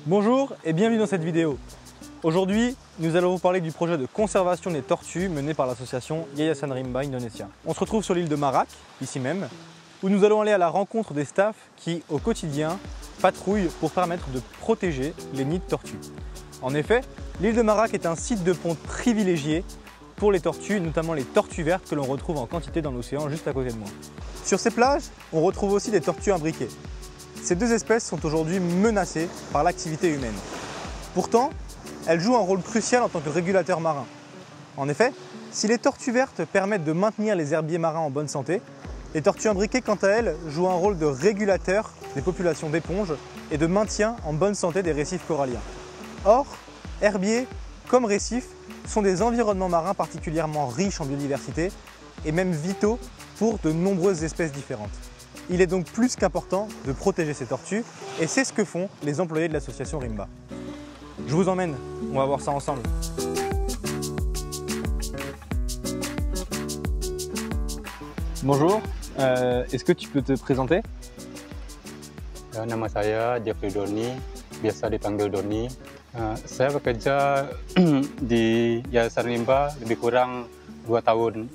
Bonjour et bienvenue dans cette vidéo. Aujourd'hui, nous allons vous parler du projet de conservation des tortues mené par l'association Yayasan Rimba Indonesia. On se retrouve sur l'île de Marak, ici même, où nous allons aller à la rencontre des staffs qui, au quotidien, patrouillent pour permettre de protéger les nids de tortues. En effet, l'île de Marak est un site de pont privilégié pour les tortues, notamment les tortues vertes que l'on retrouve en quantité dans l'océan juste à côté de moi. Sur ces plages, on retrouve aussi des tortues imbriquées. Ces deux espèces sont aujourd'hui menacées par l'activité humaine. Pourtant, elles jouent un rôle crucial en tant que régulateurs marins. En effet, si les tortues vertes permettent de maintenir les herbiers marins en bonne santé, les tortues imbriquées, quant à elles, jouent un rôle de régulateur des populations d'éponges et de maintien en bonne santé des récifs coralliens. Or, herbiers comme récifs sont des environnements marins particulièrement riches en biodiversité et même vitaux pour de nombreuses espèces différentes. Il est donc plus qu'important de protéger ces tortues et c'est ce que font les employés de l'association Rimba. Je vous emmène, on va voir ça ensemble. Bonjour, est-ce que tu peux te présenter? Nama saya Jeffrey Doni, biasa dipanggil Doni. Saya bekerja di Yayasan Rimba lebih kurang 2 tahun.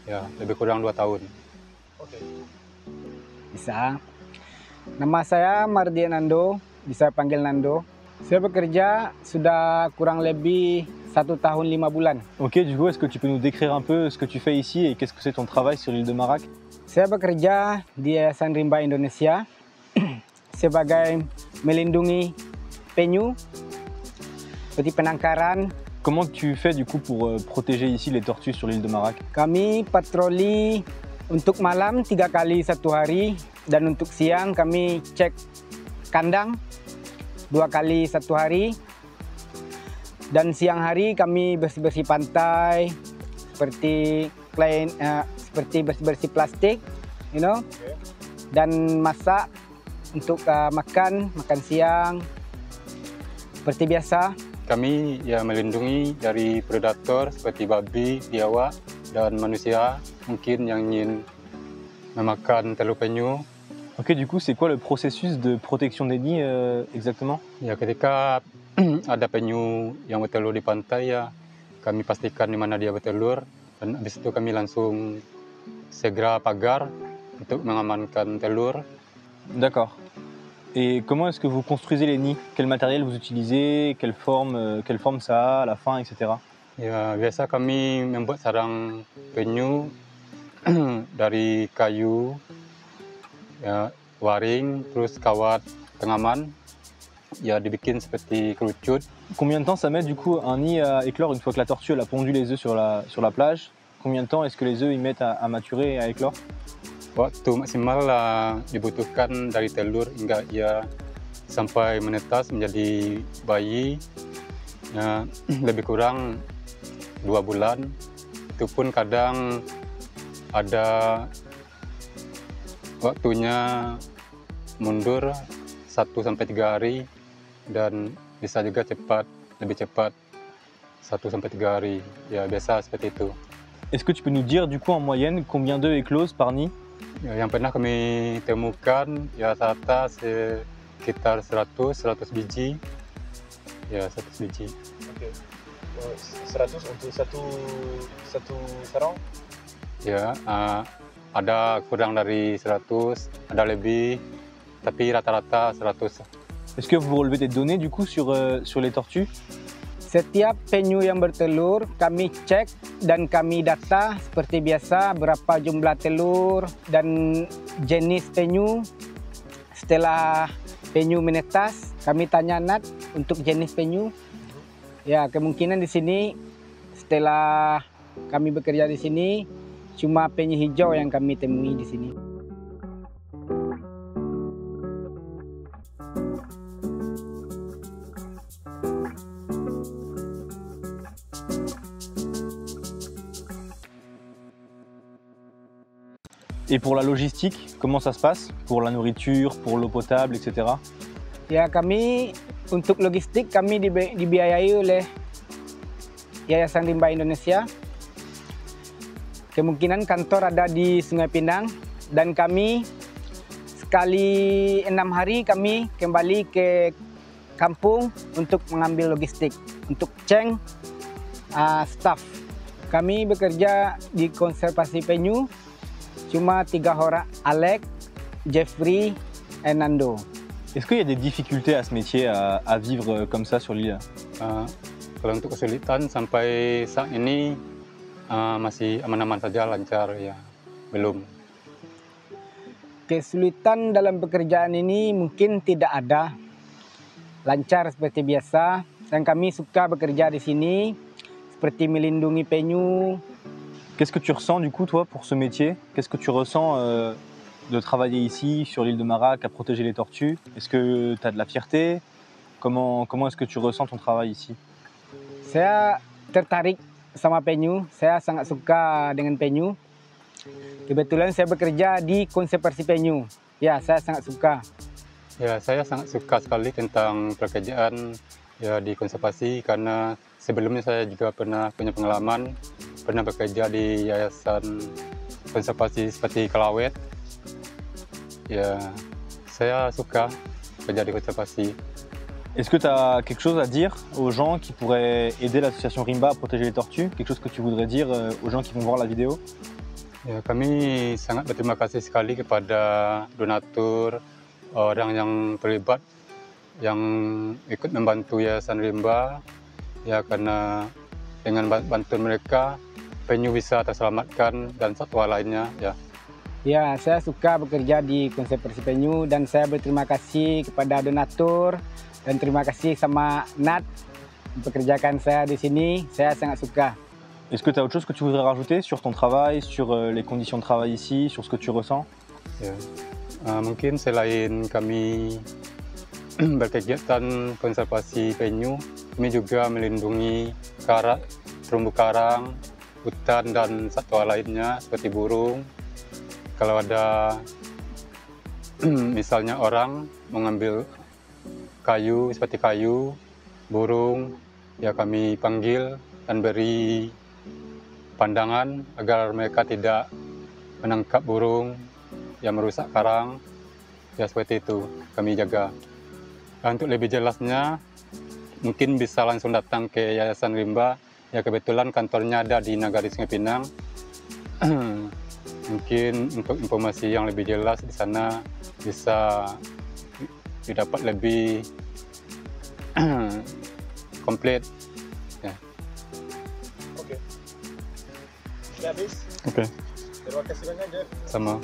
Ya, lebih kurang 2 tahun. Bisa. Nama saya Mardian Nando, bisa panggil Nando. Saya bekerja sudah kurang lebih 1 tahun 5 bulan. Ok, du coup, est-ce que tu peux nous décrire un peu ce que tu fais ici et qu'est-ce que c'est ton travail sur l'île de Marak? Saya bekerja di Yayasan Rimba Indonesia sebagai melindungi penyu, seperti penangkaran. Comment tu fais du coup pour protéger ici les tortues sur l'île de Marak? Kami patroli untuk malam 3 kali 1 hari dan untuk siang kami cek kandang 2 kali 1 hari. Dan siang hari kami bersih-bersih pantai seperti bersih-bersih plastik, dan masak untuk makan siang seperti biasa. Kami ya melindungi dari predator seperti babi, biawak, dan manusia mungkin yang ingin memakan telur penyu. Ok, du coup, c'est quoi le processus de protection des nids exactement? Ya, ketika ada penyu yang bertelur di pantai, ya kami pastikan di mana dia bertelur, dan habis itu kami langsung segera pagar untuk mengamankan telur. D'accord. Et comment est-ce que vous construisez les nids? Quel matériel vous utilisez? Quelle forme ça a à la fin, etc. Ya, biasa kami membuat sarang penyu dari kayu, ya, waring, terus kawat pengaman, ya dibikin seperti kerucut. Combien de temps ça met du coup un nid à éclore une fois que la tortue elle a pondu les œufs sur la plage? Combien de temps est-ce que les œufs ils mettent à maturer et à éclore? Waktu maksimal dibutuhkan dari telur hingga ia sampai menetas menjadi bayi, ya, lebih kurang 2 bulan. Itu pun kadang ada waktunya mundur 1-3 hari dan bisa juga lebih cepat 1-3 hari. Ya, biasa seperti itu. Est-ce que tu peux nous dire du coup en moyenne combien d'œufs éclosent par nid? Ya, yang pernah kami temukan ya rata sekitar 100 biji. Ya, 100 biji. Oke. 100 untuk satu sarang? Ya, ada kurang dari 100, ada lebih, tapi rata-rata 100. Est-ce que vous relevez des données du coup sur les tortues? Setiap penyu yang bertelur kami cek dan kami data seperti biasa berapa jumlah telur dan jenis penyu. Setelah penyu menetas, kami tanya Nat untuk jenis penyu. Ya, kemungkinan di sini setelah kami bekerja di sini cuma penyu hijau yang kami temui di sini. Et pour la logistique, comment ça se passe? Pour la nourriture, pour l'eau potable, etc. Ya, kami untuk logistik kami dibiayai oleh Yayasan Rimba Indonesia. Kemungkinan kantor ada di Sungai Pinang dan kami sekali 6 hari kami kembali ke kampung untuk mengambil logistik, untuk ceng staff. Kami bekerja di konservasi penyu cuma 3 orang, Alex, Jeffrey, et Nando. Est-ce qu'il y a des difficultés à ce métier, à vivre comme ça sur l'île? Kalau untuk kesulitan sampai saat ini masih aman-aman saja, lancar ya, belum. Kesulitan dalam pekerjaan ini mungkin tidak ada, lancar seperti biasa. Dan kami suka bekerja di sini, seperti melindungi penyu. Qu'est-ce que tu ressens du coup toi pour ce métier? Qu'est-ce que tu ressens de travailler ici sur l'île de Marac à protéger les tortues? Est-ce que tu as de la fierté? Comment est-ce que tu ressens ton travail ici? Saya tertarik sama penyu, saya sangat suka dengan penyu. Kebetulan saya bekerja di konservasi penyu. Ya, saya sangat suka. Ya, saya sangat suka sekali tentang pekerjaan ya di konservasi karena sebelumnya saya juga pernah punya pengalaman, pernah bekerja di yayasan konservasi seperti Kelawet. Ya, saya suka bekerja di konservasi. Est-ce que tu as quelque chose à dire aux gens qui pourraient aider l'association Rimba à protéger les tortues? Quelque chose que tu voudrais dire aux gens qui vont voir la vidéo? Ya, kami sangat berterima kasih sekali kepada donatur, orang yang terlibat, yang ikut membantu Yayasan Rimba. Ya, karena dengan bantuan mereka, penyu bisa terselamatkan dan satwa lainnya. Ya. Ya, saya suka bekerja di konservasi penyu dan saya berterima kasih kepada donatur. Dan terima kasih sama Nat mempekerjakan saya di sini. Saya sangat suka. Est-ce que tu as autre chose que tu voudrais rajouter sur ton travail, sur les conditions de travail ici, sur ce que tu ressens? Ya. Mungkin selain kami berkegiatan konservasi penyu, kami juga melindungi terumbu karang, hutan dan satwa lainnya seperti burung. Kalau ada misalnya orang mengambil kayu, seperti kayu, burung, ya kami panggil dan beri pandangan agar mereka tidak menangkap burung yang merusak karang. Ya seperti itu kami jaga. Dan untuk lebih jelasnya, mungkin bisa langsung datang ke Yayasan Rimba. Ya kebetulan kantornya ada di Nagari Sungai Pinang. Mungkin untuk informasi yang lebih jelas di sana bisa didapat lebih komplit. Ya. Oke. Sudah habis? Oke. Terima kasih banyak, Jeff. Sama.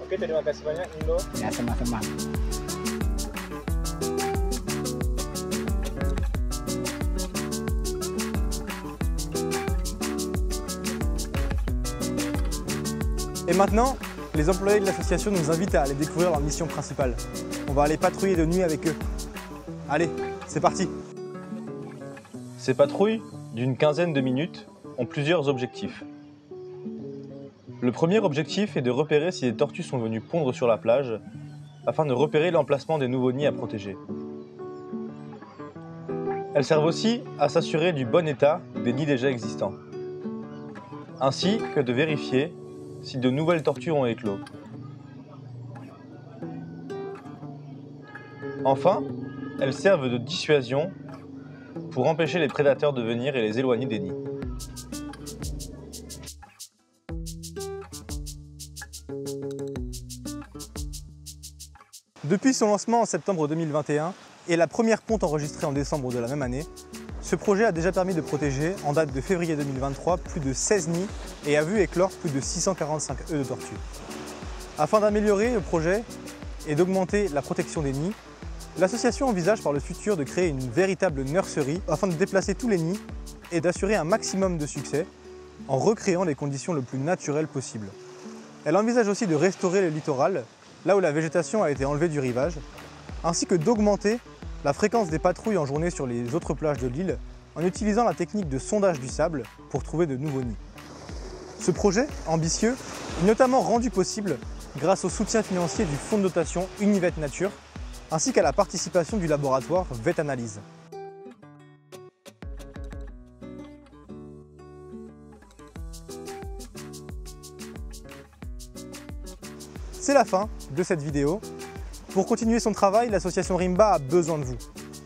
Oke, terima kasih banyak, Indo. Ya, sama-sama. Et maintenant, les employés de l'association nous invitent à aller découvrir leur mission principale. On va aller patrouiller de nuit avec eux. Allez, c'est parti! Ces patrouilles, d'une quinzaine de minutes, ont plusieurs objectifs. Le premier objectif est de repérer si des tortues sont venues pondre sur la plage, afin de repérer l'emplacement des nouveaux nids à protéger. Elles servent aussi à s'assurer du bon état des nids déjà existants, ainsi que de vérifier si de nouvelles tortues ont éclos. Enfin, elles servent de dissuasion pour empêcher les prédateurs de venir et les éloigner des nids. Depuis son lancement en septembre 2021 et la première ponte enregistrée en décembre de la même année, ce projet a déjà permis de protéger, en date de février 2023, plus de 16 nids et a vu éclore plus de 645 œufs de tortues. Afin d'améliorer le projet et d'augmenter la protection des nids, l'association envisage par le futur de créer une véritable nurserie afin de déplacer tous les nids et d'assurer un maximum de succès en recréant les conditions le plus naturelles possibles. Elle envisage aussi de restaurer le littoral, là où la végétation a été enlevée du rivage, ainsi que d'augmenter la fréquence des patrouilles en journée sur les autres plages de l'île en utilisant la technique de sondage du sable pour trouver de nouveaux nids. Ce projet, ambitieux, est notamment rendu possible grâce au soutien financier du fonds de dotation Univet Nature, ainsi qu'à la participation du laboratoire VetAnalyse. C'est la fin de cette vidéo. Pour continuer son travail, l'association Rimba a besoin de vous.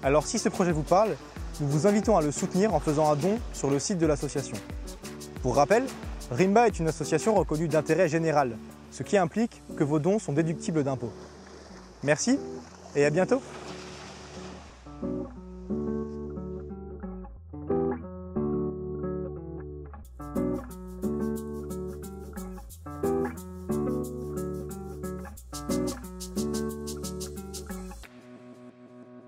Alors si ce projet vous parle, nous vous invitons à le soutenir en faisant un don sur le site de l'association. Pour rappel, Rimba est une association reconnue d'intérêt général, ce qui implique que vos dons sont déductibles d'impôts. Merci et à bientôt!